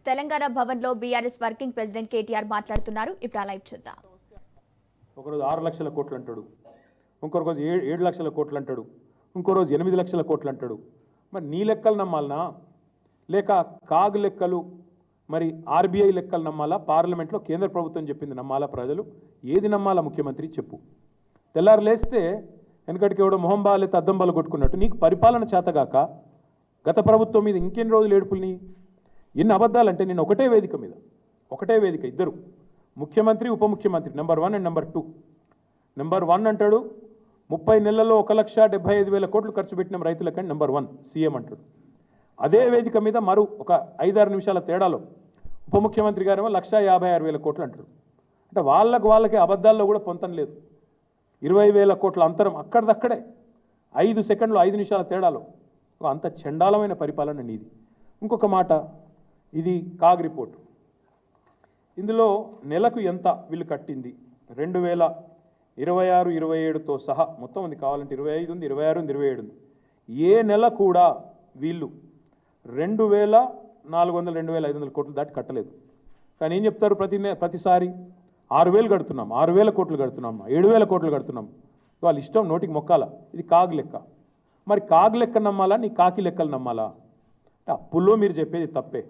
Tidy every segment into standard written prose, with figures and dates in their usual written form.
తెలంగాణ భవన్లో BRS working president KTR మాట్లాడుతున్నారు. ఇప్పుడు ఆ లైవ్ చూద్దాం. ఒకరోజు 6 లక్షల కోట్లు అంటాడు, ఇంకో రోజు 7 లక్షల కోట్లు అంటాడు, ఇంకో రోజు 8 లక్షల కోట్లు అంటాడు. మరి నీ లెక్కలు నమ్మాలనా లేక కాగ్ లెక్కలు మరి ఆర్బీఐ లెక్కలు నమ్మాలా? పార్లమెంట్లో కేంద్ర ప్రభుత్వం చెప్పింది నమ్మాలా? ప్రజలు ఏది నమ్మాలా? ముఖ్యమంత్రి చెప్పు. తెల్లారు లేస్తే వెనకటికి ఎవడో మొహం బాగాలేతే అద్దం బాలు కొట్టుకున్నట్టు నీకు పరిపాలన చేతగాక గత ప్రభుత్వం మీద ఇంకెన్ని రోజులు ఏడుపుల్ని? ఎన్ని అబద్ధాలంటే నేను ఒకటే వేదిక మీద, ఒకటే వేదిక, ఇద్దరు ముఖ్యమంత్రి ఉప ముఖ్యమంత్రి, నెంబర్ 1 అండ్ నెంబర్ 2. నెంబర్ 1 అంటాడు 30 నెలల్లో 1,75,000 కోట్లు ఖర్చు పెట్టిన రైతులకని నెంబర్ 1 సీఎం అంటాడు. అదే వేదిక మీద మరో ఒక 5-6 నిమిషాల తేడాలో ఉప ముఖ్యమంత్రి గారేమో 1,56,000 కోట్లు అంటారు. అంటే వాళ్ళకే అబద్ధాల్లో కూడా పొంతం లేదు. 20,000 కోట్ల అంతరం అక్కడిదక్కడే 5 సెకండ్లు 5 నిమిషాల తేడాలో. అంత చండాలమైన పరిపాలన నీది. ఇంకొక మాట, ఇది కాగ్ రిపోర్టు. ఇందులో నెలకు ఎంత వీళ్ళు కట్టింది 2026-27తో సహా మొత్తం ఉంది, కావాలంటే 25 ఉంది, 26 ఉంది, 27 ఉంది. ఏ నెల కూడా వీళ్ళు 2,400 2,500 కోట్లు దాటి కట్టలేదు. కానీ ఏం చెప్తారు ప్రతిసారి 6,000 కడుతున్నాం, 6,000 కోట్లు కడుతున్నాం, 7,000 కోట్లు కడుతున్నాం. వాళ్ళ ఇష్టం, నోటికి మొక్కాల. ఇది కాగ్ లెక్క. మరి కాగ్ లెక్క నమ్మాలా, నీ కాకి లెక్కలు నమ్మాలా? అంటే అప్పుల్లో మీరు చెప్పేది తప్పే,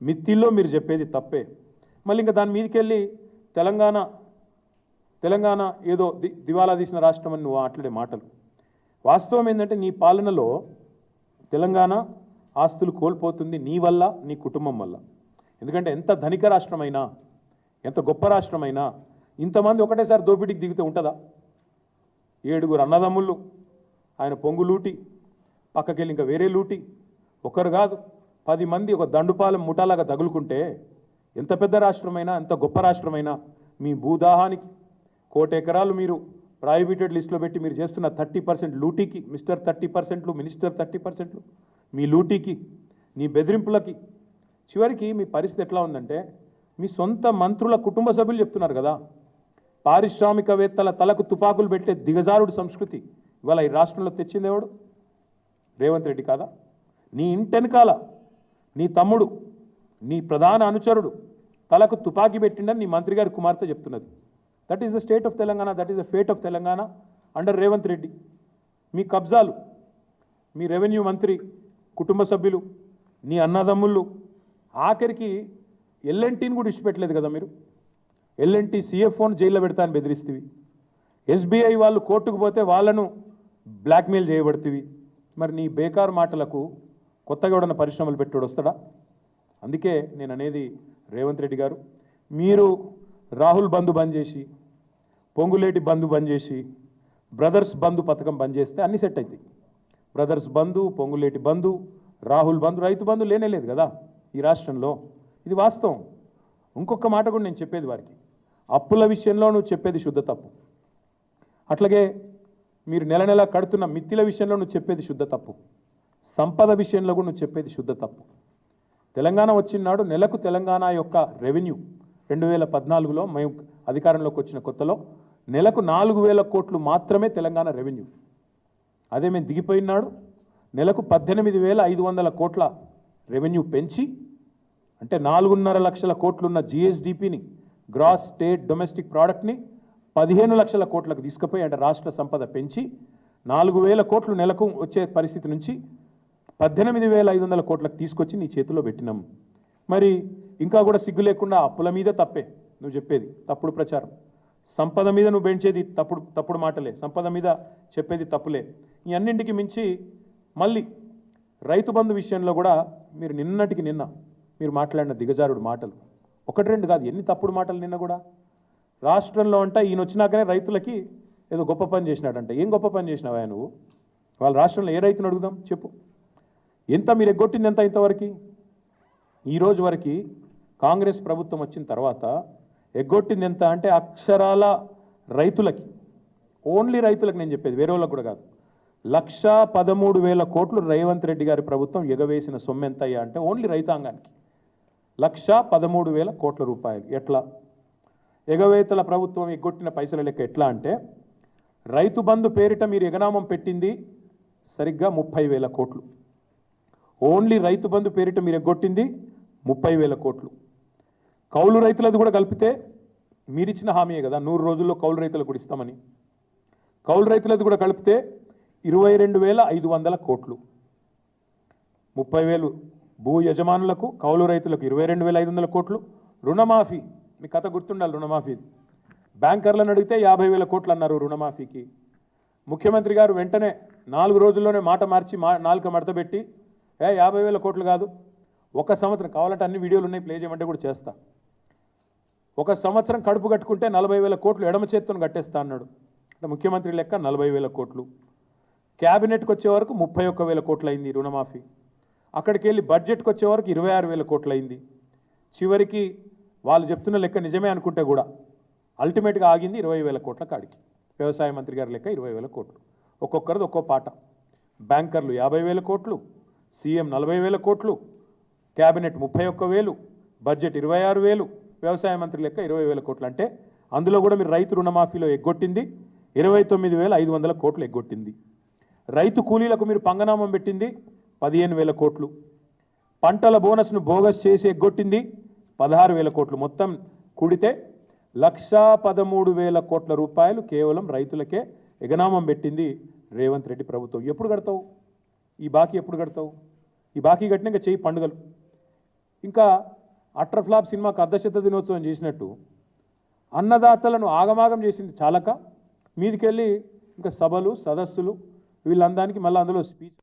మిత్తిల్లో మీరు చెప్పేది తప్పే. మళ్ళీ ఇంకా దాని మీదకి వెళ్ళి తెలంగాణ ఏదో దివాలా తీసిన రాష్ట్రం అని నువ్వు మాట్లాడే మాటలు. వాస్తవం ఏంటంటే నీ పాలనలో తెలంగాణ ఆస్తులు కోల్పోతుంది నీ వల్ల, నీ కుటుంబం వల్ల. ఎందుకంటే ఎంత ధనిక రాష్ట్రమైనా, ఎంత గొప్ప రాష్ట్రమైనా ఇంతమంది ఒకటేసారి దోపిడీకి దిగితే ఉంటుందా? 7 అన్నదమ్ముళ్ళు, ఆయన పొంగు లూటి, పక్కకెళ్ళి ఇంకా వేరే లూటి, ఒకరు కాదు 10 మంది ఒక దండుపాలెం ముఠాలాగా తగులుకుంటే ఎంత పెద్ద రాష్ట్రమైనా, ఎంత గొప్ప రాష్ట్రమైనా మీ భూదాహానికి 1,00,00,000 ఎకరాలు మీరు ప్రాహిబిటెడ్ లిస్టులో పెట్టి మీరు చేస్తున్న 30% లూటీకి, మిస్టర్ 30%లు, మినిస్టర్ 30%లు, మీ లూటీకి, నీ బెదిరింపులకి చివరికి మీ పరిస్థితి ఎట్లా ఉందంటే మీ సొంత మంత్రుల కుటుంబ సభ్యులు చెప్తున్నారు కదా, పారిశ్రామికవేత్తల తలకు తుపాకులు పెట్టే దిగజారుడు సంస్కృతి ఇవాళ ఈ రాష్ట్రంలో తెచ్చింది ఎవడు? రేవంత్ రెడ్డి కాదా? నీ ఇంటెనకాల నీ తమ్ముడు, నీ ప్రధాన అనుచరుడు తలకు తుపాకీ పెట్టిండని నీ మంత్రి గారి కుమార్తె చెప్తున్నది. That is the state of Telangana, that is the fate of Telangana under Revanth Reddy. మీ కబ్జాలు, మీ రెవెన్యూ మంత్రి కుటుంబ సభ్యులు, నీ అన్నదమ్ముళ్ళు, ఆఖరికి ఎల్ఎన్టీని కూడా ఇష్టపెట్టలేదు కదా మీరు. ఎల్ఎన్టీ సిఎఫ్ఓను జైల్లో పెడతా అని బెదిరిస్తేవి, ఎస్బీఐ వాళ్ళు కోర్టుకు పోతే వాళ్ళను బ్లాక్మెయిల్ చేయబడుతుంది. మరి నీ బేకారు మాటలకు కొత్తగా ఎవడన్నా పరిశ్రమలు పెట్టుడు వస్తాడా? అందుకే నేను అనేది రేవంత్ రెడ్డి గారు, మీరు రాహుల్ బంధు బంద్ చేసి, పొంగులేటి బంధు బంద్ చేసి, బ్రదర్స్ బంధు పథకం బంద్ చేస్తే అన్ని సెట్ అవుతాయి. బ్రదర్స్ బంధు, పొంగులేటి బంధు, రాహుల్ బంధు, రైతు బంధు లేనేలేదు కదా ఈ రాష్ట్రంలో. ఇది వాస్తవం. ఇంకొక మాట కూడా నేను చెప్పేది వారికి, అప్పుల విషయంలో నువ్వు చెప్పేది శుద్ధ తప్పు. అట్లాగే మీరు నెల నెల కడుతున్న మిత్తిల విషయంలో నువ్వు చెప్పేది శుద్ధ తప్పు. సంపద విషయంలో కూడా నువ్వు చెప్పేది శుద్ధ తప్పు. తెలంగాణ వచ్చినాడు నెలకు తెలంగాణ యొక్క రెవెన్యూ 2014లో మేము అధికారంలోకి వచ్చిన కొత్తలో నెలకు 4,000 కోట్లు మాత్రమే తెలంగాణ రెవెన్యూ. అదే మేము దిగిపోయినాడు నెలకు 18,500 కోట్ల రెవెన్యూ పెంచి, అంటే 4.5 లక్షల కోట్లున్న జిఎస్డిపిని, గ్రాస్ స్టేట్ డొమెస్టిక్ ప్రోడక్ట్ని 15 లక్షల కోట్లకు తీసుకుపోయి, అంటే రాష్ట్ర సంపద పెంచి 4,000 కోట్లు నెలకు వచ్చే పరిస్థితి నుంచి 18,500 కోట్లకు తీసుకొచ్చి నీ చేతిలో పెట్టినాం. మరి ఇంకా కూడా సిగ్గు లేకుండా అప్పుల మీద తప్పే నువ్వు చెప్పేది, తప్పుడు ప్రచారం. సంపద మీద నువ్వు పెంచేది తప్పుడు మాటలే, సంపద మీద చెప్పేది తప్పులే. ఈ అన్నింటికి మించి మళ్ళీ రైతు బంధు విషయంలో కూడా మీరు నిన్నటికి నిన్న మీరు మాట్లాడిన దిగజారుడు మాటలు 1-2 కాదు, ఎన్ని తప్పుడు మాటలు నిన్న కూడా. రాష్ట్రంలో అంటే ఈయన వచ్చినాకనే రైతులకి ఏదో గొప్ప పని చేసినాడంట. ఏం గొప్ప పని చేసినావా నువ్వు? వాళ్ళ రాష్ట్రంలో ఏ రైతును అడుగుదాం చెప్పు. ఎంత మీరు ఎగ్గొట్టింది ఎంత ఇంతవరకు? ఈరోజు వరకు కాంగ్రెస్ ప్రభుత్వం వచ్చిన తర్వాత ఎగ్గొట్టింది ఎంత అంటే అక్షరాల రైతులకి, ఓన్లీ రైతులకు నేను చెప్పేది, వేరే వాళ్ళకు కూడా కాదు, 1,13,000 కోట్లు రేవంత్ రెడ్డి గారి ప్రభుత్వం ఎగవేసిన సొమ్ము ఎంత అయ్యా అంటే ఓన్లీ రైతాంగానికి 1,13,000 కోట్ల రూపాయలు. ఎట్లా ఎగవేతల ప్రభుత్వం ఎగ్గొట్టిన పైసల లెక్క ఎట్లా అంటే, రైతు బంధు పేరిట మీరు ఎగనామం పెట్టింది సరిగ్గా 30,000 కోట్లు. ఓన్లీ రైతు బంధు పేరిట మీరు ఎగ్గొట్టింది 30,000 కోట్లు. కౌలు రైతులది కూడా కలిపితే మీరిచ్చిన హామీయే కదా 100 రోజుల్లో కౌలు రైతులకు కూడా ఇస్తామని. కౌలు రైతులది కూడా కలిపితే 22,500 కోట్లు. 30,000 భూ యజమానులకు, కౌలు రైతులకు 22,500 కోట్లు. రుణమాఫీ, మీ కథ గుర్తుండాలి. రుణమాఫీ బ్యాంకర్లను అడిగితే 50,000 కోట్లు అన్నారు రుణమాఫీకి. ముఖ్యమంత్రి గారు వెంటనే 4 రోజుల్లోనే మాట మార్చి నాలుక మడతపెట్టి 50,000 కోట్లు కాదు, ఒక సంవత్సరం, కావాలంటే అన్ని వీడియోలు ఉన్నాయి, ప్లే చేయమంటే కూడా చేస్తా, ఒక సంవత్సరం కడుపు కట్టుకుంటే 40,000 కోట్లు ఎడమ చేత్తో కట్టేస్తా అన్నాడు. అంటే ముఖ్యమంత్రి లెక్క 40,000 కోట్లు. క్యాబినెట్కి వచ్చే వరకు 31,000 కోట్లు అయింది రుణమాఫీ. అక్కడికి వెళ్ళి బడ్జెట్కి వచ్చే వరకు 26,000 కోట్లు అయింది. చివరికి వాళ్ళు చెప్తున్న లెక్క నిజమే అనుకుంటే కూడా అల్టిమేట్గా ఆగింది 20,000 కోట్ల కాడికి. వ్యవసాయ మంత్రి గారి లెక్క 20,000 కోట్లు. ఒక్కొక్కరిది ఒక్కో పాట. బ్యాంకర్లు 50,000 కోట్లు, సీఎం 40,000 కోట్లు, క్యాబినెట్ 31,000, బడ్జెట్ 26,000, వ్యవసాయ మంత్రి లెక్క 20,000 కోట్లు. అంటే అందులో కూడా మీరు రైతు రుణమాఫీలో ఎగ్గొట్టింది 29,500 కోట్లు ఎగ్గొట్టింది. రైతు కూలీలకు మీరు పంగనామం పెట్టింది 15,000 కోట్లు. పంటల బోనస్ను బోగస్ చేసి ఎగ్గొట్టింది 16,000 కోట్లు. మొత్తం కూడితే 1,13,000 కోట్ల రూపాయలు కేవలం రైతులకే ఎగనామం పెట్టింది రేవంత్ రెడ్డి ప్రభుత్వం. ఎప్పుడు కడతావు ఈ బాకీ? ఎప్పుడు కడతావు? ఈ బాకీ కట్టినాక చేయి పండుగలు. ఇంకా అట్టర్ ఫ్లాప్ సినిమాకు అర్ధశత దినోత్సవం చేసినట్టు అన్నదాతలను ఆగమాగం చేసింది చాలక మీదికెళ్ళి ఇంకా సభలు, సదస్సులు, వీళ్ళందానికి మళ్ళీ అందులో స్పీచ్